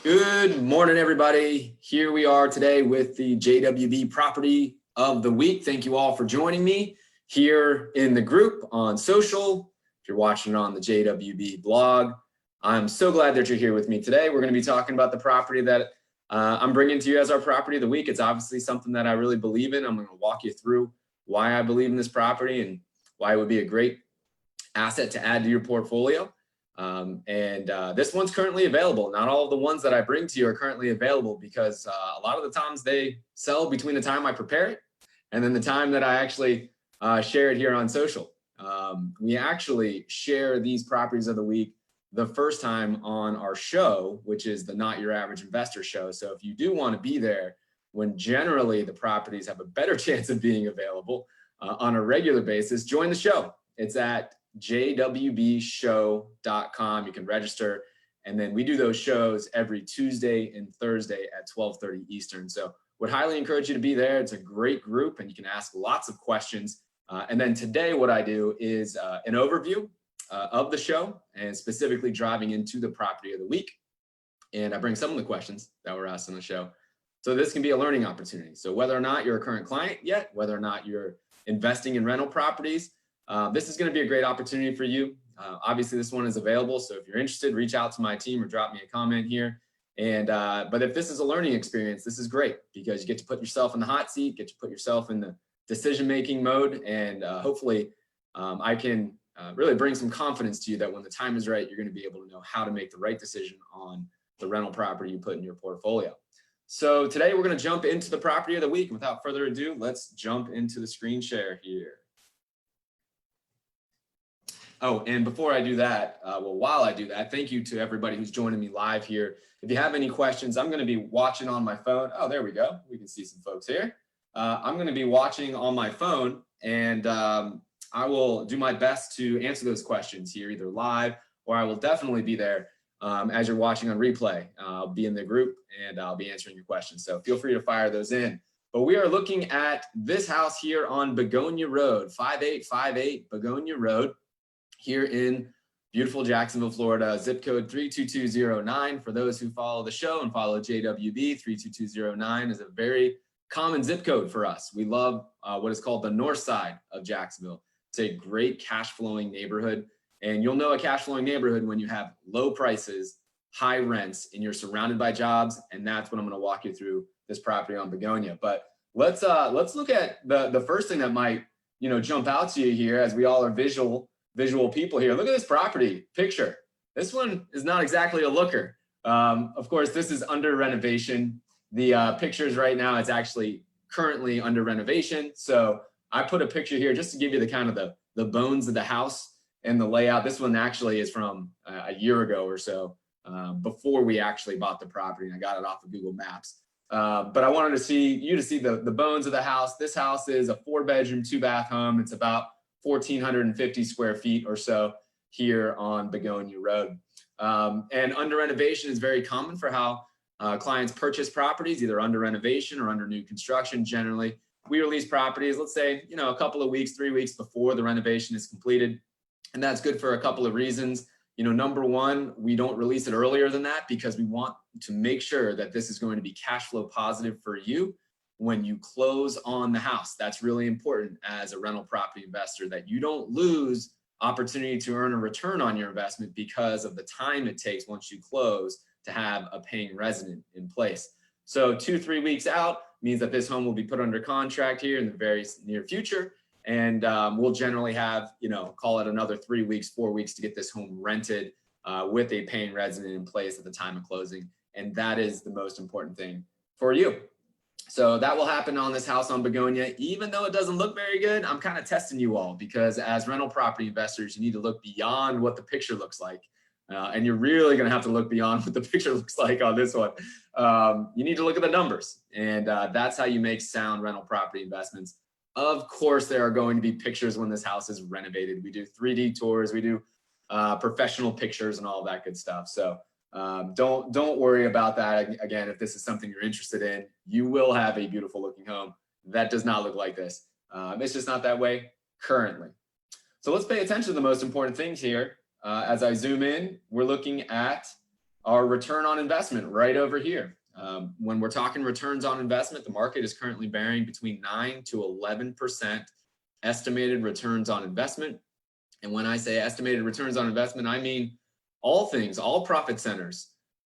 Good morning, everybody. Here we are today with the JWB property of the week. Thank you all for joining me here in the group on social. If you're watching on the JWB blog, I'm so glad that you're here with me today. We're going to be talking about the property that I'm bringing to you as our property of the week. It's obviously something that I really believe in. I'm going to walk you through why I believe in this property and why it would be a great asset to add to your portfolio. This one's currently available. Not all of the ones that I bring to you are currently available because a lot of the times they sell between the time I prepare it and then the time that I actually share it here on social. We actually share these properties of the week the first time on our show, which is the Not Your Average Investor show. So if you do want to be there when generally the properties have a better chance of being available on a regular basis, join the show. It's at jwbshow.com. You can register, and then we do those shows every Tuesday and Thursday at 12:30 Eastern. So would highly encourage you to be there. It's a great group and you can ask lots of questions. And then today what I do is an overview of the show and specifically driving into the property of the week. And I bring some of the questions that were asked on the show. So this can be a learning opportunity. So whether or not you're a current client yet, whether or not you're investing in rental properties, this is going to be a great opportunity for you. Obviously, this one is available. So if you're interested, reach out to my team or drop me a comment here. And but if this is a learning experience, this is great because you get to put yourself in the hot seat, get to put yourself in the decision-making mode. And hopefully I can really bring some confidence to you that when the time is right, you're going to be able to know how to make the right decision on the rental property you put in your portfolio. So today we're going to jump into the property of the week. And without further ado, let's jump into the screen share here. Oh, and before I do that, while I do that, thank you to everybody who's joining me live here. If you have any questions, I'm going to be watching on my phone. Oh, there we go. We can see some folks here. I'm going to be watching on my phone, and I will do my best to answer those questions here, either live or I will definitely be there as you're watching on replay. I'll be in the group, and I'll be answering your questions. So feel free to fire those in. But we are looking at this house here on Begonia Road, 5858 Begonia Road, here in beautiful Jacksonville, Florida, zip code 32209. For those who follow the show and follow JWB, 32209 is a very common zip code for us. We love what is called the north side of Jacksonville. It's a great cash flowing neighborhood. And you'll know a cash flowing neighborhood when you have low prices, high rents, and you're surrounded by jobs. And that's what I'm going to walk you through this property on Begonia. But let's look at the first thing that might, jump out to you here, as we all are visual people here. Look at this property picture. This one is not exactly a looker. Of course, this is under renovation. The pictures right now, it's actually currently under renovation. So I put a picture here just to give you the kind of the bones of the house and the layout. This one actually is from a year ago or so, before we actually bought the property, and I got it off of Google Maps. But I wanted you to see the bones of the house. This house is a 4-bedroom, 2-bath home. It's about 1,450 square feet or so here on Begonia Road. And under renovation is very common for how clients purchase properties, either under renovation or under new construction. Generally, we release properties, let's say, a couple of weeks, 3 weeks before the renovation is completed. And that's good for a couple of reasons. Number one, we don't release it earlier than that because we want to make sure that this is going to be cash flow positive for you when you close on the house. That's really important as a rental property investor, that you don't lose opportunity to earn a return on your investment because of the time it takes once you close to have a paying resident in place. So 2-3 weeks out means that this home will be put under contract here in the very near future. And we'll generally have, call it another 3 weeks, 4 weeks to get this home rented with a paying resident in place at the time of closing. And that is the most important thing for you. So that will happen on this house on Begonia. Even though it doesn't look very good, I'm kind of testing you all, because as rental property investors, you need to look beyond what the picture looks like. And you're really going to have to look beyond what the picture looks like on this one. You need to look at the numbers, and that's how you make sound rental property investments. Of course, there are going to be pictures when this house is renovated. We do 3D tours, we do professional pictures and all that good stuff. So don't worry about that. Again, if this is something you're interested in, you will have a beautiful looking home that does not look like this. It's just not that way currently. So let's pay attention to the most important things here. As I zoom in, we're looking at our return on investment right over here. When we're talking returns on investment, the market is currently bearing between 9 to 11% estimated returns on investment. And when I say estimated returns on investment, I mean all things, all profit centers,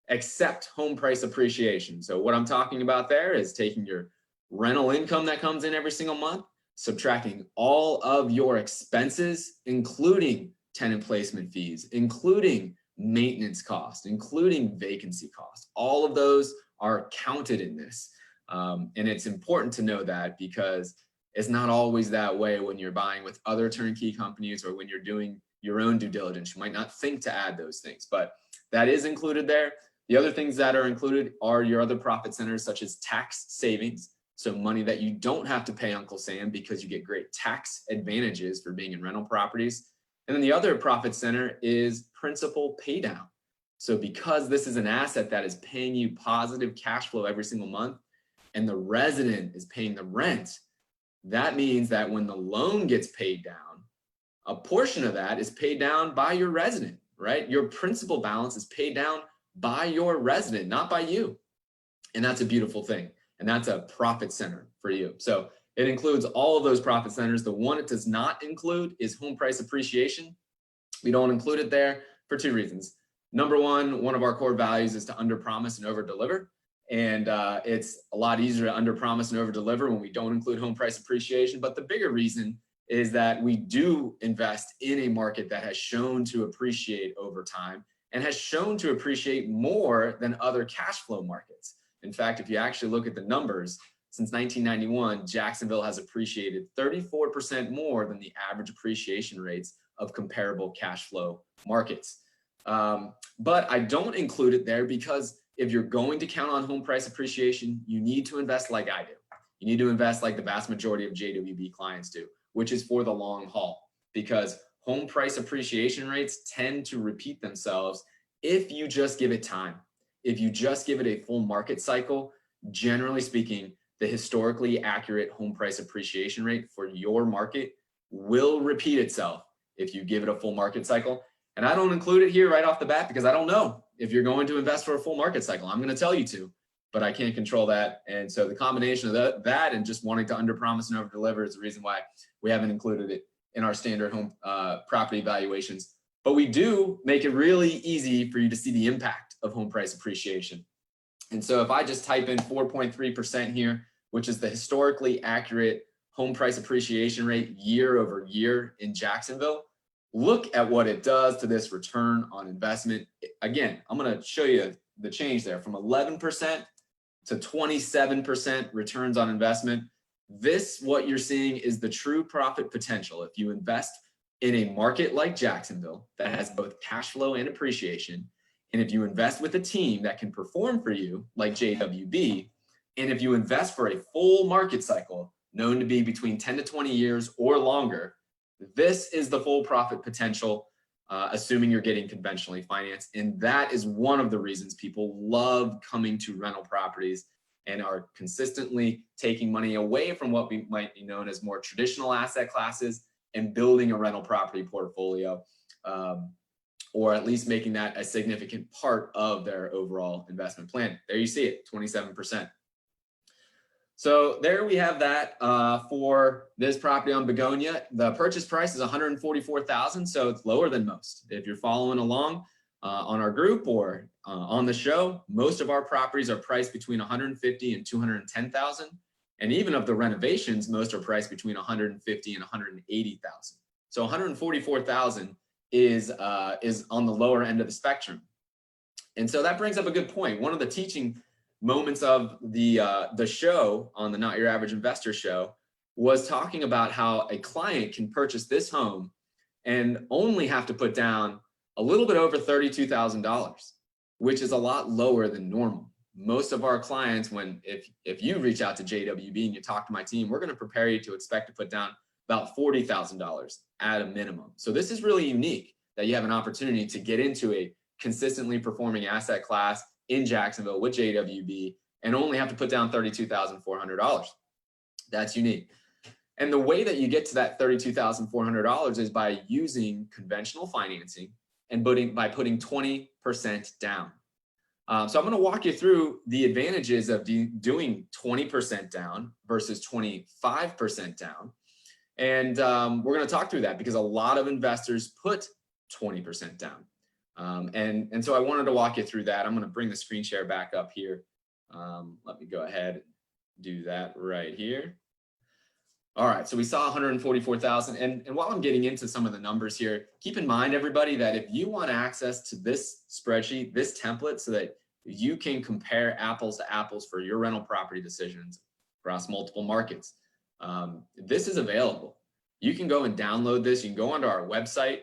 except home price appreciation. So what I'm talking about there is taking your rental income that comes in every single month, subtracting all of your expenses, including tenant placement fees, including maintenance costs, including vacancy costs. All of those are counted in this. And it's important to know that because it's not always that way when you're buying with other turnkey companies or when you're doing your own due diligence. You might not think to add those things, but that is included there. The other things that are included are your other profit centers, such as tax savings. So money that you don't have to pay Uncle Sam because you get great tax advantages for being in rental properties. And then the other profit center is principal pay down. So because this is an asset that is paying you positive cash flow every single month and the resident is paying the rent, that means that when the loan gets paid down, a portion of that is paid down by your resident, right? Your principal balance is paid down by your resident, not by you. And that's a beautiful thing. And that's a profit center for you. So it includes all of those profit centers. The one it does not include is home price appreciation. We don't include it there for two reasons. Number one of our core values is to underpromise and overdeliver. And it's a lot easier to underpromise and overdeliver when we don't include home price appreciation. But the bigger reason is that we do invest in a market that has shown to appreciate over time and has shown to appreciate more than other cash flow markets. In fact, if you actually look at the numbers, since 1991, Jacksonville has appreciated 34% more than the average appreciation rates of comparable cash flow markets. But I don't include it there because if you're going to count on home price appreciation, you need to invest like I do. You need to invest like the vast majority of JWB clients do, which is for the long haul, because home price appreciation rates tend to repeat themselves if you just give it time. If you just give it a full market cycle, generally speaking, the historically accurate home price appreciation rate for your market will repeat itself if you give it a full market cycle. And I don't include it here right off the bat because I don't know if you're going to invest for a full market cycle. I'm going to tell you to, but I can't control that. And so the combination of that and just wanting to underpromise and overdeliver is the reason why we haven't included it in our standard home property valuations. But we do make it really easy for you to see the impact of home price appreciation. And so if I just type in 4.3% here, which is the historically accurate home price appreciation rate year over year in Jacksonville, look at what it does to this return on investment. Again, I'm going to show you the change there from 11% to 27% returns on investment. This, what you're seeing, is the true profit potential. If you invest in a market like Jacksonville that has both cash flow and appreciation, and if you invest with a team that can perform for you like JWB, and if you invest for a full market cycle known to be between 10 to 20 years or longer, this is the full profit potential, assuming you're getting conventionally financed. And that is one of the reasons people love coming to rental properties and are consistently taking money away from what we might be known as more traditional asset classes and building a rental property portfolio, or at least making that a significant part of their overall investment plan. There you see it, 27%. So there we have that for this property on Begonia. The purchase price is $144,000, so it's lower than most. If you're following along on our group or on the show, most of our properties are priced between $150,000 and $210,000, and even of the renovations, most are priced between $150,000 and $180,000. So $144,000 is on the lower end of the spectrum, and so that brings up a good point. One of the teaching moments of the show on the Not Your Average Investor show was talking about how a client can purchase this home and only have to put down a little bit over $32,000, which is a lot lower than normal. Most of our clients, if you reach out to JWB and you talk to my team, we're going to prepare you to expect to put down about $40,000 at a minimum. So this is really unique that you have an opportunity to get into a consistently performing asset class in Jacksonville with JWB and only have to put down $32,400. That's unique. And the way that you get to that $32,400 is by using conventional financing and by putting 20% down. So I'm going to walk you through the advantages of doing 20% down versus 25% down. And we're going to talk through that because a lot of investors put 20% down. And so I wanted to walk you through that. I'm going to bring the screen share back up here. Let me go ahead and do that right here. All right, so we saw 144,000. And while I'm getting into some of the numbers here, keep in mind, everybody, that if you want access to this spreadsheet, this template, so that you can compare apples to apples for your rental property decisions across multiple markets, this is available. You can go and download this. You can go onto our website.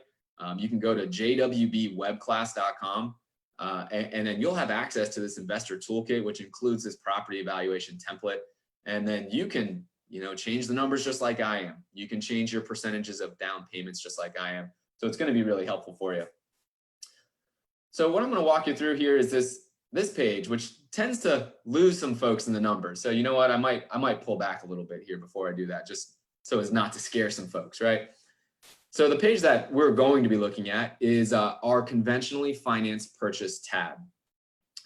You can go to jwbwebclass.com, and then you'll have access to this investor toolkit, which includes this property evaluation template. And then you can change the numbers just like I am. You can change your percentages of down payments just like I am. So it's going to be really helpful for you. So what I'm going to walk you through here is this page, which tends to lose some folks in the numbers. So you know what, I might pull back a little bit here before I do that, just so as not to scare some folks, right? So the page that we're going to be looking at is our conventionally financed purchase tab.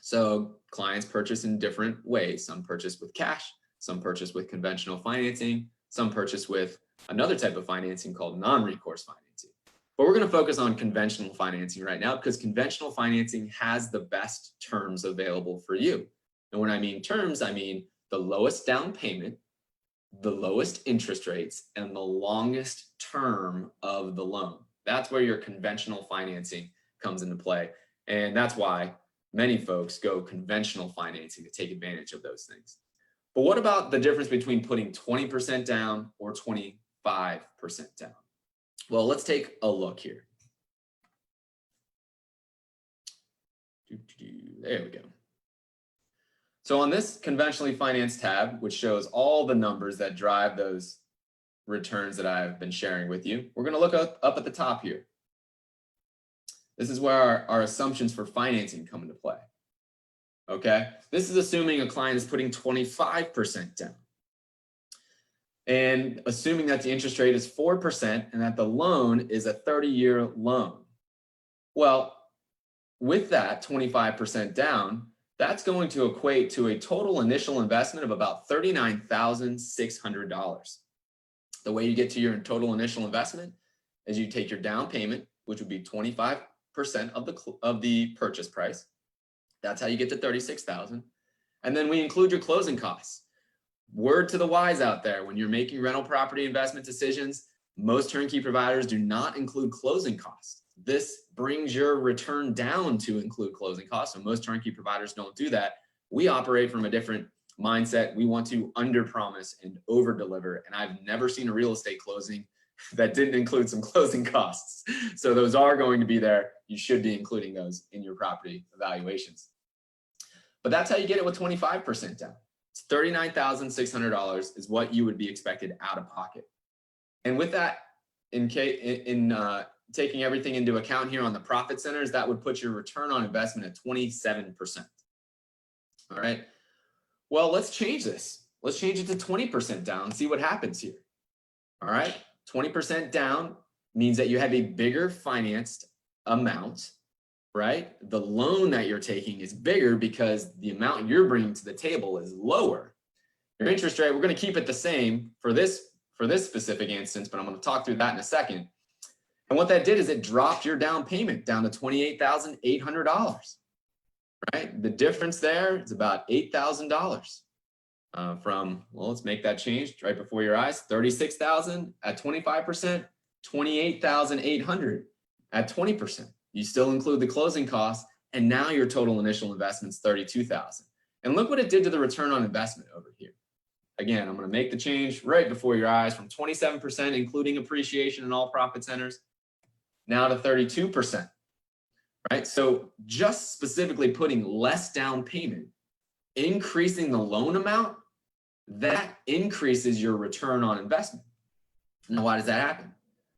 So clients purchase in different ways. Some purchase with cash, some purchase with conventional financing, some purchase with another type of financing called non-recourse financing. But we're going to focus on conventional financing right now because conventional financing has the best terms available for you. And when I mean terms, I mean the lowest down payment, the lowest interest rates, and the longest term of the loan. That's where your conventional financing comes into play. And that's why many folks go conventional financing to take advantage of those things. But what about the difference between putting 20% down or 25% down? Well, let's take a look here. There we go. So on this conventionally financed tab, which shows all the numbers that drive those returns that I've been sharing with you, we're going to look up at the top here. This is where our assumptions for financing come into play. Okay, this is assuming a client is putting 25% down and assuming that the interest rate is 4% and that the loan is a 30-year loan. Well, with that 25% down, that's going to equate to a total initial investment of about $39,600. The way you get to your total initial investment is you take your down payment, which would be 25% of the purchase price. That's how you get to $36,000. And then we include your closing costs. Word to the wise out there, when you're making rental property investment decisions, most turnkey providers do not include closing costs. This brings your return down to include closing costs. So most turnkey providers don't do that. We operate from a different mindset. We want to under-promise and over-deliver. And I've never seen a real estate closing that didn't include some closing costs. So those are going to be there. You should be including those in your property evaluations. But that's how you get it with 25% down. It's $39,600 is what you would be expected out of pocket. And with that, taking everything into account here on the profit centers, that would put your return on investment at 27%. All right. Well, let's change this. Let's change it to 20% down and see what happens here. All right. 20% down means that you have a bigger financed amount, right? The loan that you're taking is bigger because the amount you're bringing to the table is lower. Your interest rate, we're going to keep it the same for this specific instance, but I'm going to talk through that in a second. And what that did is it dropped your down payment down to $28,800, right? The difference there is about $8,000 from, well, let's make that change right before your eyes. $36,000 at 25%, $28,800 at 20%. You still include the closing costs, and now your total initial investment is $32,000. And look what it did to the return on investment over here. Again, I'm going to make the change right before your eyes from 27%, including appreciation in all profit centers, now to 32%, right? So just specifically putting less down payment, increasing the loan amount, that increases your return on investment. Now, why does that happen?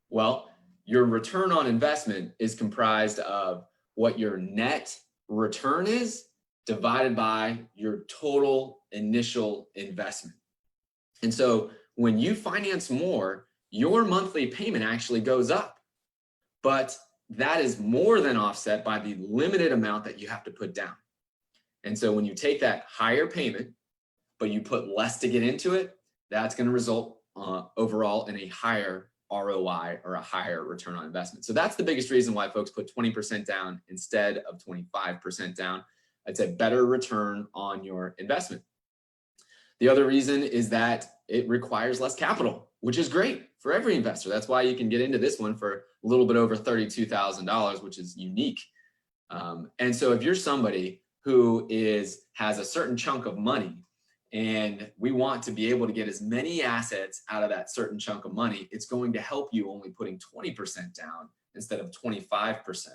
Well, your return on investment is comprised of what your net return is divided by your total initial investment. And so when you finance more, your monthly payment actually goes up, but that is more than offset by the limited amount that you have to put down. And so when you take that higher payment, but you put less to get into it, that's going to result overall in a higher ROI, or a higher return on investment. So that's the biggest reason why folks put 20% down instead of 25% down. It's a better return on your investment. The other reason is that it requires less capital, which is great for every investor. That's why you can get into this one for a little bit over $32,000, which is unique. And so if you're somebody who has a certain chunk of money, and we want to be able to get as many assets out of that certain chunk of money, it's going to help you only putting 20% down instead of 25%.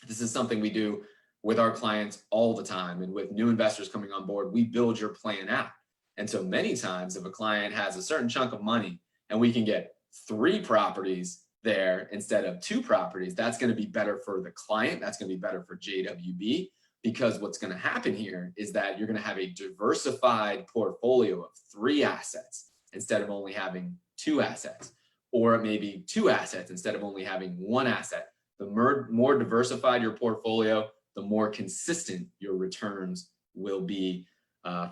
This is something we do with our clients all the time. And with new investors coming on board, we build your plan out. And so many times if a client has a certain chunk of money and we can get 3 properties there instead of 2 properties, that's going to be better for the client. That's going to be better for JWB. Because what's going to happen here is that you're going to have a diversified portfolio of 3 assets instead of only having 2 assets, or maybe 2 assets instead of only having 1 asset. The more diversified your portfolio, the more consistent your returns will be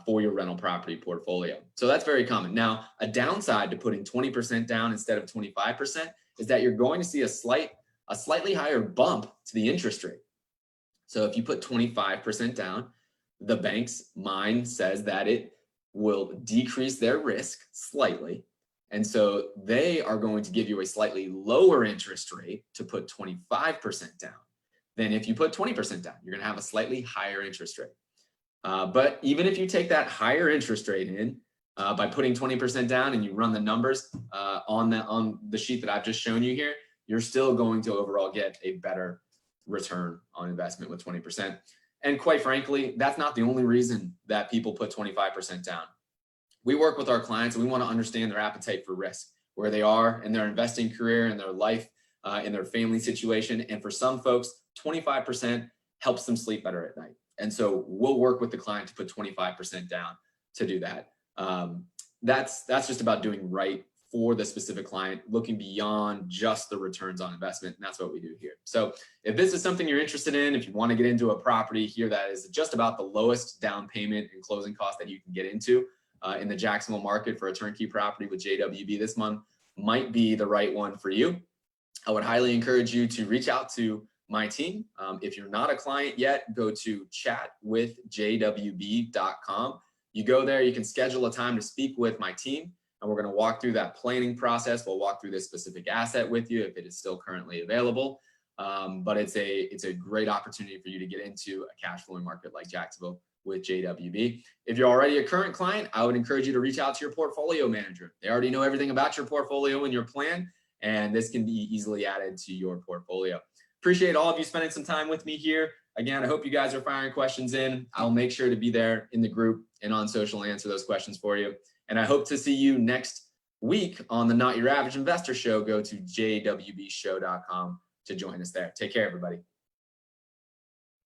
for your rental property portfolio. So that's very common. Now, a downside to putting 20% down instead of 25% is that you're going to see a slightly higher bump to the interest rate. So if you put 25% down, the bank's mind says that it will decrease their risk slightly. And so they are going to give you a slightly lower interest rate to put 25% down than if you put 20% down. You're going to have a slightly higher interest rate. But even if you take that higher interest rate in by putting 20% down and you run the numbers on the sheet that I've just shown you here, you're still going to overall get a better return on investment with 20%. And quite frankly, that's not the only reason that people put 25% down. We work with our clients and we want to understand their appetite for risk, where they are in their investing career, in their life, in their family situation. And for some folks, 25% helps them sleep better at night. And so we'll work with the client to put 25% down to do that. That's just about doing right for the specific client, looking beyond just the returns on investment. And that's what we do here. So if this is something you're interested in, if you want to get into a property here that is just about the lowest down payment and closing cost that you can get into in the Jacksonville market for a turnkey property with JWB, this month might be the right one for you. I would highly encourage you to reach out to my team. If you're not a client yet, go to chatwithjwb.com. You go there, you can schedule a time to speak with my team. And we're going to walk through that planning process. We'll walk through this specific asset with you if it is still currently available. But it's a great opportunity for you to get into a cash flowing market like Jacksonville with JWB. If you're already a current client, I would encourage you to reach out to your portfolio manager. They already know everything about your portfolio and your plan, and this can be easily added to your portfolio. Appreciate all of you spending some time with me here. Again, I hope you guys are firing questions in. I'll make sure to be there in the group and on social and answer those questions for you. And I hope to see you next week on the Not Your Average Investor Show. Go to jwbshow.com to join us there. Take care, everybody.